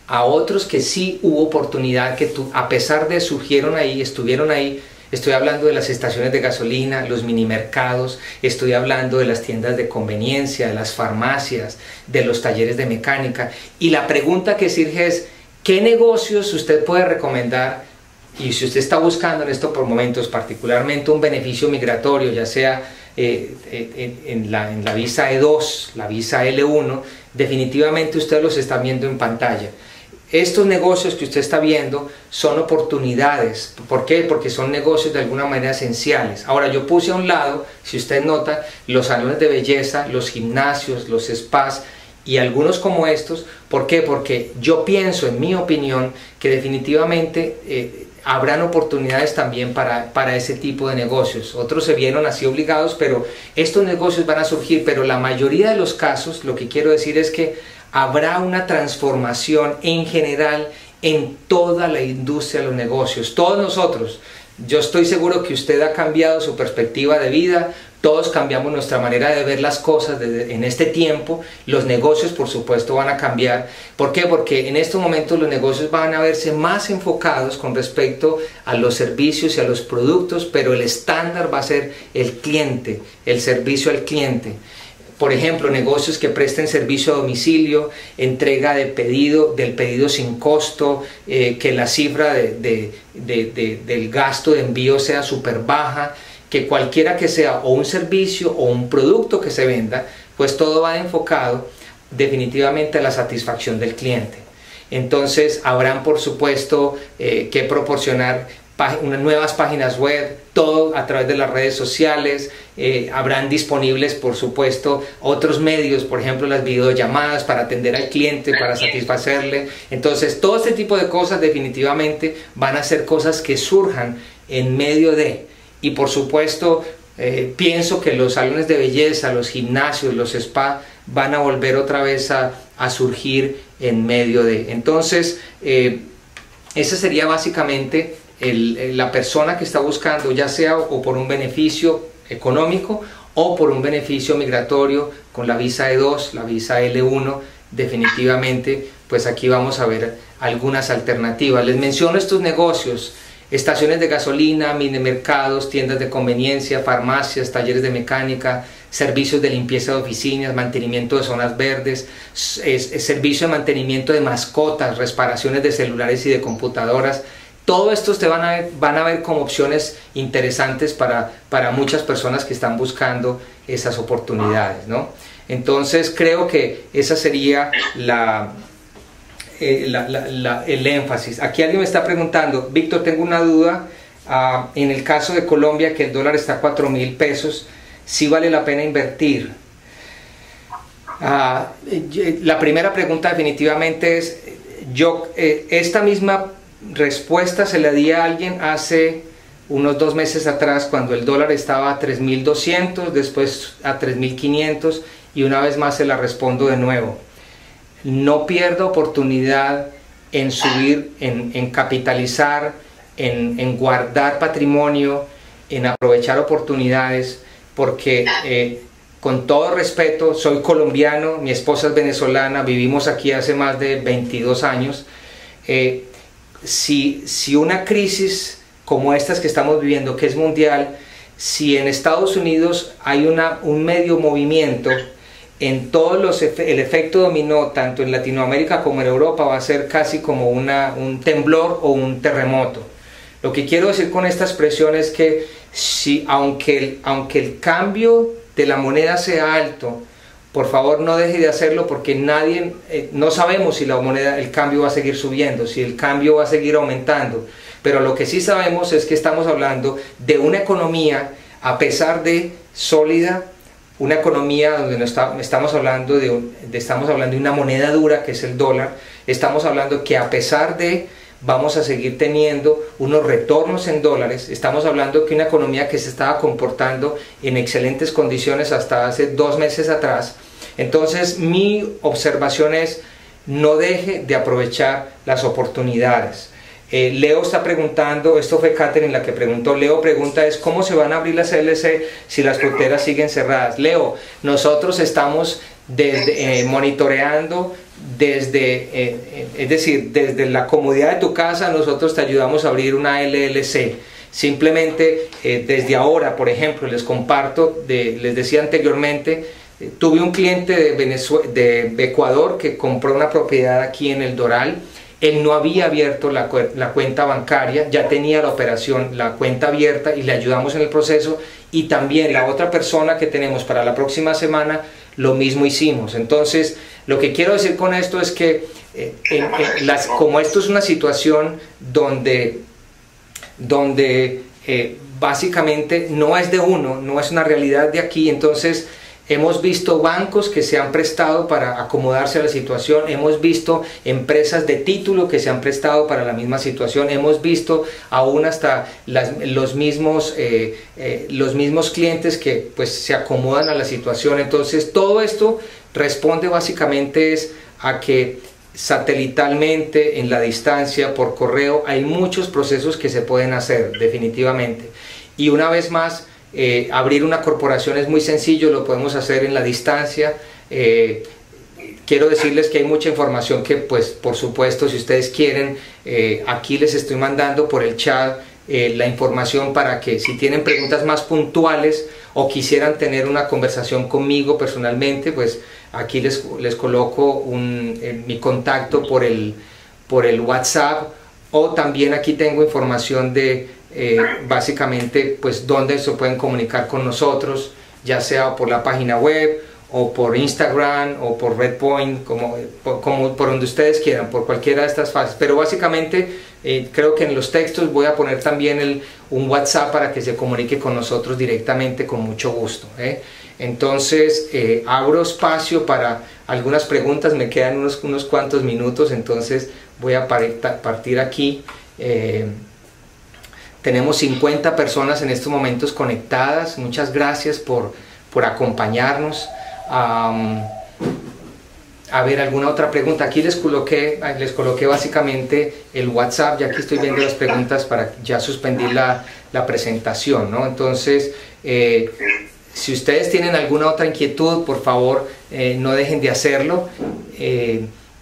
a otros que sí hubo oportunidad, que a pesar de surgieron ahí, estuvieron ahí. Estoy hablando de las estaciones de gasolina, los minimercados, estoy hablando de las tiendas de conveniencia, de las farmacias, de los talleres de mecánica. Y la pregunta que surge es, ¿qué negocios usted puede recomendar? Y si usted está buscando en esto por momentos, particularmente un beneficio migratorio, ya sea en la visa E2, la visa L1, definitivamente usted los está viendo en pantalla. Estos negocios que usted está viendo son oportunidades. ¿Por qué? Porque son negocios de alguna manera esenciales. Ahora, yo puse a un lado, si usted nota, los salones de belleza, los gimnasios, los spas y algunos como estos. ¿Por qué? Porque yo pienso, en mi opinión, que definitivamente habrán oportunidades también para ese tipo de negocios. Otros se vieron así obligados, pero estos negocios van a surgir. Pero la mayoría de los casos, lo que quiero decir es que habrá una transformación en general en toda la industria de los negocios. Todos nosotros, yo estoy seguro que usted ha cambiado su perspectiva de vida, todos cambiamos nuestra manera de ver las cosas en este tiempo. Los negocios, por supuesto, van a cambiar. ¿Por qué? Porque en estos momentos los negocios van a verse más enfocados con respecto a los servicios y a los productos, pero el estándar va a ser el cliente, el servicio al cliente. Por ejemplo, negocios que presten servicio a domicilio, entrega del pedido sin costo, que la cifra del gasto de envío sea súper baja, que cualquiera que sea o un servicio o un producto que se venda, pues todo va enfocado definitivamente a la satisfacción del cliente. Entonces habrán por supuesto que proporcionar unas nuevas páginas web, todo a través de las redes sociales. Habrán disponibles por supuesto otros medios, por ejemplo las videollamadas para atender al cliente, para satisfacerle. Entonces todo este tipo de cosas definitivamente van a ser cosas que surjan en medio de, y por supuesto pienso que los salones de belleza, los gimnasios, los spas van a volver otra vez a surgir en medio de. Entonces esa sería básicamente la persona que está buscando, ya sea o por un beneficio económico o por un beneficio migratorio con la visa E2, la visa L1. Definitivamente pues aquí vamos a ver algunas alternativas. Les menciono estos negocios: estaciones de gasolina, minimercados, tiendas de conveniencia, farmacias, talleres de mecánica, servicios de limpieza de oficinas, mantenimiento de zonas verdes, servicio de mantenimiento de mascotas, reparaciones de celulares y de computadoras. Todo esto ustedes van a ver como opciones interesantes para muchas personas que están buscando esas oportunidades, ¿no? Entonces creo que esa sería el énfasis. Aquí alguien me está preguntando: Víctor, tengo una duda, en el caso de Colombia, que el dólar está a 4.000 pesos, ¿sí vale la pena invertir? La primera pregunta definitivamente es, esta misma respuesta se la di a alguien hace unos 2 meses atrás, cuando el dólar estaba a 3.200, después a 3.500, y una vez más se la respondo de nuevo. No pierda oportunidad en subir, en capitalizar, en guardar patrimonio, en aprovechar oportunidades, porque con todo respeto, soy colombiano, mi esposa es venezolana, vivimos aquí hace más de 22 años. Si una crisis como estas que estamos viviendo, que es mundial, si en Estados Unidos hay un medio movimiento, en todos el efecto dominó, tanto en Latinoamérica como en Europa, va a ser casi como un temblor o un terremoto. Lo que quiero decir con esta expresión es que aunque el cambio de la moneda sea alto, por favor no deje de hacerlo, porque no sabemos si el cambio va a seguir subiendo, si el cambio va a seguir aumentando. Pero lo que sí sabemos es que estamos hablando de una economía, a pesar de sólida, una economía donde no estamos hablando de una moneda dura, que es el dólar. Estamos hablando que a pesar de, vamos a seguir teniendo unos retornos en dólares. Estamos hablando que una economía que se estaba comportando en excelentes condiciones hasta hace 2 meses atrás. Entonces mi observación es: no deje de aprovechar las oportunidades. Leo está preguntando, esto fue Catherine la que preguntó, Leo pregunta es: ¿cómo se van a abrir las LC si las fronteras siguen cerradas? Leo, nosotros estamos monitoreando es decir, desde la comodidad de tu casa. Nosotros te ayudamos a abrir una LLC. Simplemente desde ahora, por ejemplo, les comparto, les decía anteriormente, tuve un cliente de Ecuador que compró una propiedad aquí en El Doral. Él no había abierto la cuenta bancaria, ya tenía la cuenta abierta, y le ayudamos en el proceso. Y también la otra persona que tenemos para la próxima semana, lo mismo hicimos. Entonces, lo que quiero decir con esto es que como esto es una situación donde básicamente no es de uno, no es una realidad de aquí, entonces hemos visto bancos que se han prestado para acomodarse a la situación, hemos visto empresas de título que se han prestado para la misma situación, hemos visto aún hasta los mismos clientes que pues se acomodan a la situación. Entonces todo esto responde básicamente a que satelitalmente, en la distancia, por correo, hay muchos procesos que se pueden hacer definitivamente. Y una vez más, abrir una corporación es muy sencillo, lo podemos hacer en la distancia. Quiero decirles que hay mucha información que, pues, por supuesto, si ustedes quieren, aquí les estoy mandando por el chat la información para que, si tienen preguntas más puntuales o quisieran tener una conversación conmigo personalmente, pues aquí les coloco mi contacto por el WhatsApp, o también aquí tengo información de básicamente pues dónde se pueden comunicar con nosotros, ya sea por la página web o por Instagram o por Redpoint, como por donde ustedes quieran, por cualquiera de estas fases. Pero básicamente creo que en los textos voy a poner también un WhatsApp para que se comunique con nosotros directamente, con mucho gusto. Entonces abro espacio para algunas preguntas, me quedan unos cuantos minutos, entonces voy a partir aquí. Tenemos 50 personas en estos momentos conectadas. Muchas gracias por acompañarnos. A ver, alguna otra pregunta. Aquí les coloqué básicamente el WhatsApp, ya aquí estoy viendo las preguntas para ya suspender la presentación, ¿no? Entonces, si ustedes tienen alguna otra inquietud, por favor, no dejen de hacerlo.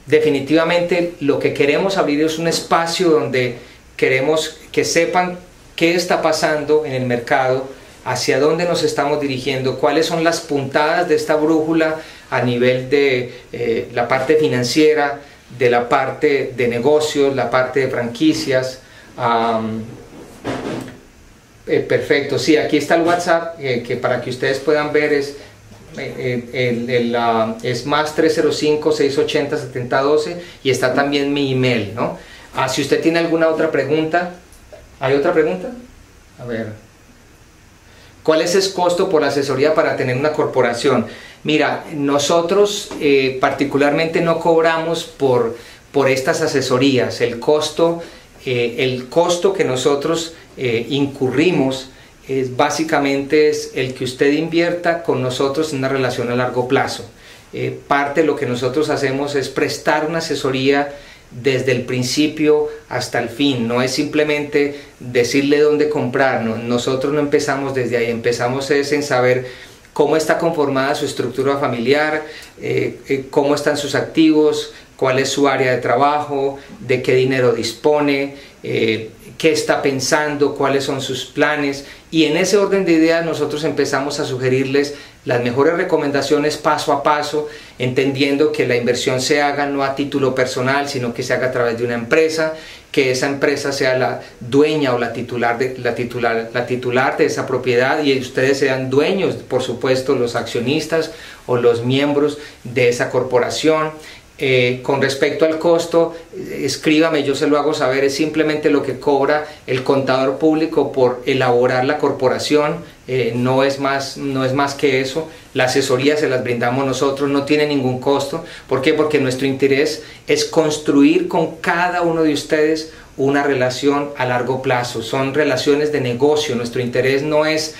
Definitivamente lo que queremos abrir es un espacio donde queremos que sepan qué está pasando en el mercado, hacia dónde nos estamos dirigiendo, cuáles son las puntadas de esta brújula a nivel de la parte financiera, de la parte de negocios, la parte de franquicias. Perfecto, sí, aquí está el WhatsApp, que para que ustedes puedan ver es más 305-680-7012, y está también mi email, ¿no? Si usted tiene alguna otra pregunta. ¿Hay otra pregunta? A ver. ¿Cuál es el costo por la asesoría para tener una corporación? Mira, nosotros particularmente no cobramos por estas asesorías. El costo que nosotros incurrimos básicamente es el que usted invierta con nosotros en una relación a largo plazo. Parte de lo que nosotros hacemos es prestar una asesoría desde el principio hasta el fin. No es simplemente decirle dónde comprar, no, nosotros no empezamos desde ahí, empezamos en saber cómo está conformada su estructura familiar, cómo están sus activos, cuál es su área de trabajo, de qué dinero dispone, qué está pensando, cuáles son sus planes, y en ese orden de ideas nosotros empezamos a sugerirles las mejores recomendaciones paso a paso, entendiendo que la inversión se haga no a título personal, sino que se haga a través de una empresa, que esa empresa sea la dueña o la titular de esa propiedad, y ustedes sean dueños, por supuesto, los accionistas o los miembros de esa corporación. Con respecto al costo, escríbame, yo se lo hago saber, es simplemente lo que cobra el contador público por elaborar la corporación, no es más que eso. La asesoría se las brindamos nosotros, no tiene ningún costo. ¿Por qué? Porque nuestro interés es construir con cada uno de ustedes una relación a largo plazo, son relaciones de negocio. Nuestro interés no es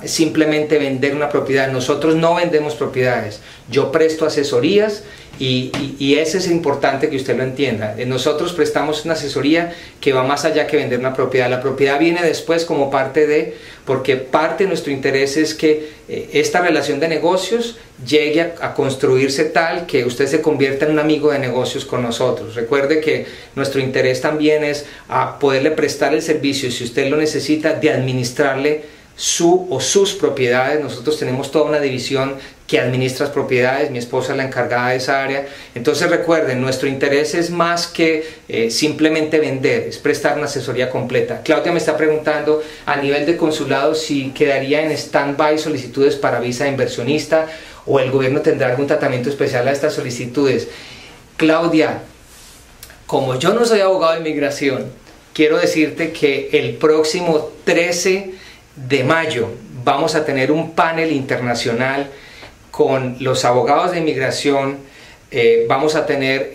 simplemente vender una propiedad, nosotros no vendemos propiedades, yo presto asesorías y eso es importante que usted lo entienda. Nosotros prestamos una asesoría que va más allá que vender una propiedad, la propiedad viene después como parte de, porque parte de nuestro interés es que esta relación de negocios llegue a construirse tal que usted se convierta en un amigo de negocios con nosotros. Recuerde que nuestro interés también es poderle prestar el servicio, si usted lo necesita, de administrarle su o sus propiedades. Nosotros tenemos toda una división que administra las propiedades, mi esposa es la encargada de esa área. Entonces recuerden, nuestro interés es más que simplemente vender, es prestar una asesoría completa. Claudia me está preguntando a nivel de consulado si quedaría en stand-by solicitudes para visa de inversionista o el gobierno tendrá algún tratamiento especial a estas solicitudes. Claudia, como yo no soy abogado de inmigración, quiero decirte que el próximo 13 de mayo vamos a tener un panel internacional con los abogados de inmigración. Vamos a tener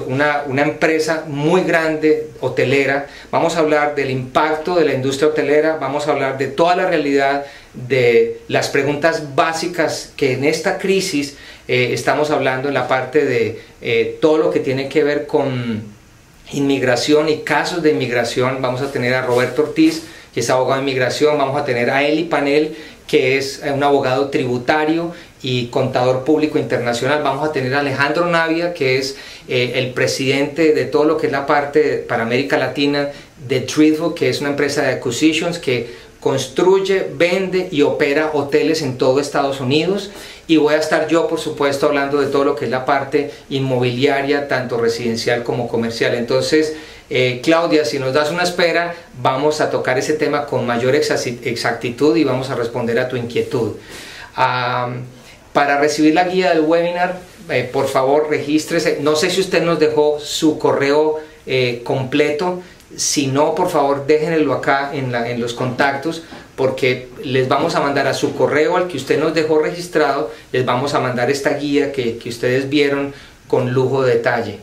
una empresa muy grande hotelera, vamos a hablar del impacto de la industria hotelera, vamos a hablar de toda la realidad, de las preguntas básicas que en esta crisis estamos hablando en la parte de todo lo que tiene que ver con inmigración y casos de inmigración. Vamos a tener a Roberto Ortiz, que es abogado de inmigración, vamos a tener a Eli Panel, que es un abogado tributario y contador público internacional. Vamos a tener a Alejandro Navia, que es el presidente de todo lo que es la parte para América Latina de Treatful, que es una empresa de acquisitions que construye, vende y opera hoteles en todo Estados Unidos. Y voy a estar yo, por supuesto, hablando de todo lo que es la parte inmobiliaria, tanto residencial como comercial. Entonces, Claudia, si nos das una espera, vamos a tocar ese tema con mayor exactitud y vamos a responder a tu inquietud. Para recibir la guía del webinar, por favor regístrese. No sé si usted nos dejó su correo completo. Si no, por favor déjenlo acá en los contactos, porque les vamos a mandar a su correo al que usted nos dejó registrado, les vamos a mandar esta guía que ustedes vieron con lujo de detalle.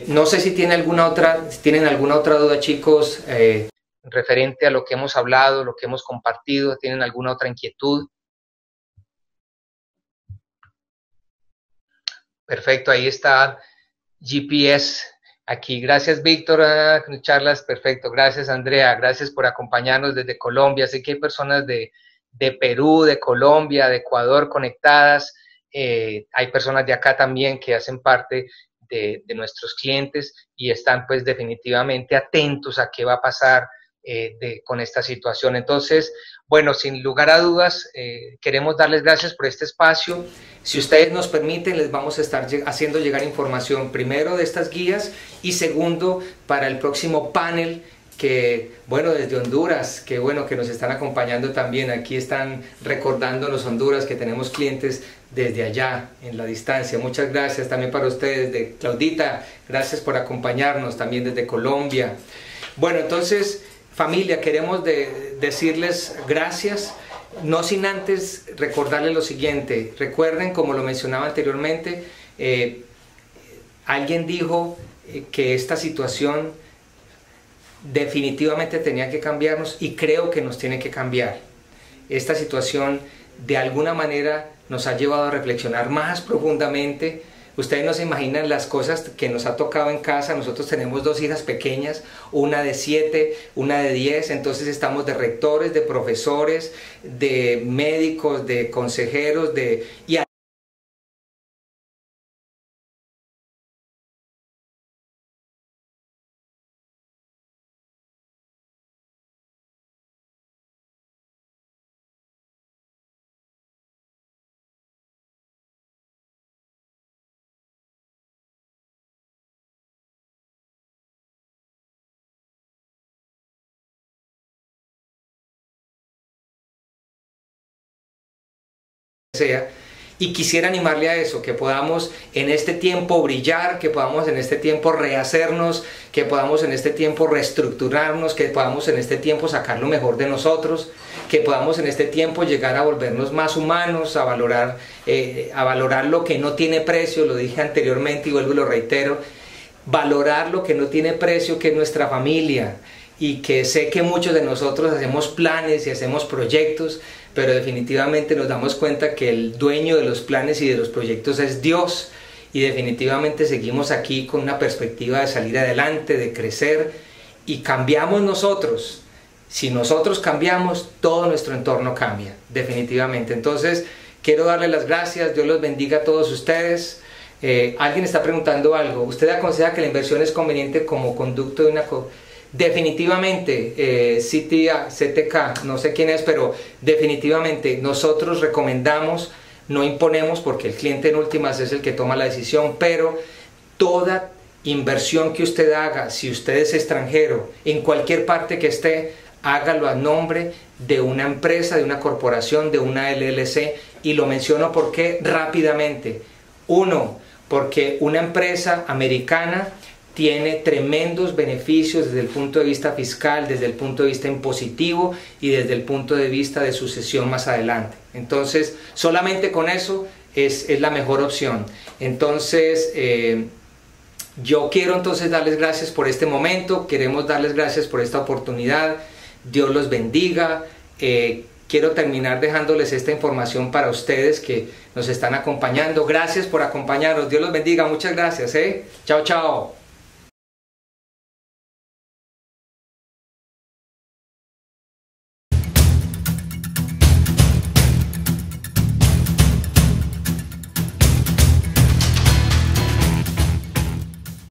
No sé si tienen alguna otra duda, chicos, referente a lo que hemos hablado, lo que hemos compartido. ¿Tienen alguna otra inquietud? Perfecto, ahí está GPS. Aquí, gracias Víctor, charlas, perfecto, gracias Andrea, gracias por acompañarnos desde Colombia. Sé que hay personas de Perú, de Colombia, de Ecuador conectadas, hay personas de acá también que hacen parte de nuestros clientes y están pues definitivamente atentos a qué va a pasar con esta situación. Entonces, bueno, sin lugar a dudas, queremos darles gracias por este espacio. Si ustedes nos permiten, les vamos a estar haciendo llegar información, primero de estas guías y segundo para el próximo panel que, bueno, desde Honduras, que bueno que nos están acompañando también. Aquí están recordándonos Honduras, que tenemos clientes desde allá en la distancia. Muchas gracias también para ustedes. De Claudita, gracias por acompañarnos también desde Colombia. Bueno, entonces, familia, queremos decirles gracias, no sin antes recordarles lo siguiente. Recuerden, como lo mencionaba anteriormente, alguien dijo que esta situación definitivamente tenía que cambiarnos y creo que nos tiene que cambiar. Esta situación de alguna manera nos ha llevado a reflexionar más profundamente. Ustedes no se imaginan las cosas que nos ha tocado en casa. Nosotros tenemos dos hijas pequeñas, una de 7, una de 10, entonces estamos de rectores, de profesores, de médicos, de consejeros, y sea. Y quisiera animarle a eso, que podamos en este tiempo brillar, que podamos en este tiempo rehacernos, que podamos en este tiempo reestructurarnos, que podamos en este tiempo sacar lo mejor de nosotros, que podamos en este tiempo llegar a volvernos más humanos, a valorar lo que no tiene precio, lo dije anteriormente y vuelvo y lo reitero, valorar lo que no tiene precio, que es nuestra familia, y que sé que muchos de nosotros hacemos planes y hacemos proyectos, pero definitivamente nos damos cuenta que el dueño de los planes y de los proyectos es Dios, y definitivamente seguimos aquí con una perspectiva de salir adelante, de crecer, y cambiamos nosotros. Si nosotros cambiamos, todo nuestro entorno cambia, definitivamente. Entonces, quiero darle las gracias, Dios los bendiga a todos ustedes. Alguien está preguntando algo. ¿Usted aconseja que la inversión es conveniente como conducto de una... Definitivamente, CTK, no sé quién es, pero definitivamente nosotros recomendamos, no imponemos porque el cliente en últimas es el que toma la decisión, pero toda inversión que usted haga, si usted es extranjero, en cualquier parte que esté, hágalo a nombre de una empresa, de una corporación, de una LLC, y lo menciono porque rápidamente. Uno, porque una empresa americana tiene tremendos beneficios desde el punto de vista fiscal, desde el punto de vista impositivo y desde el punto de vista de sucesión más adelante. Entonces, solamente con eso es la mejor opción. Entonces, yo quiero entonces darles gracias por este momento, queremos darles gracias por esta oportunidad, Dios los bendiga. Quiero terminar dejándoles esta información para ustedes que nos están acompañando. Gracias por acompañarnos, Dios los bendiga, muchas gracias. Chao, chao.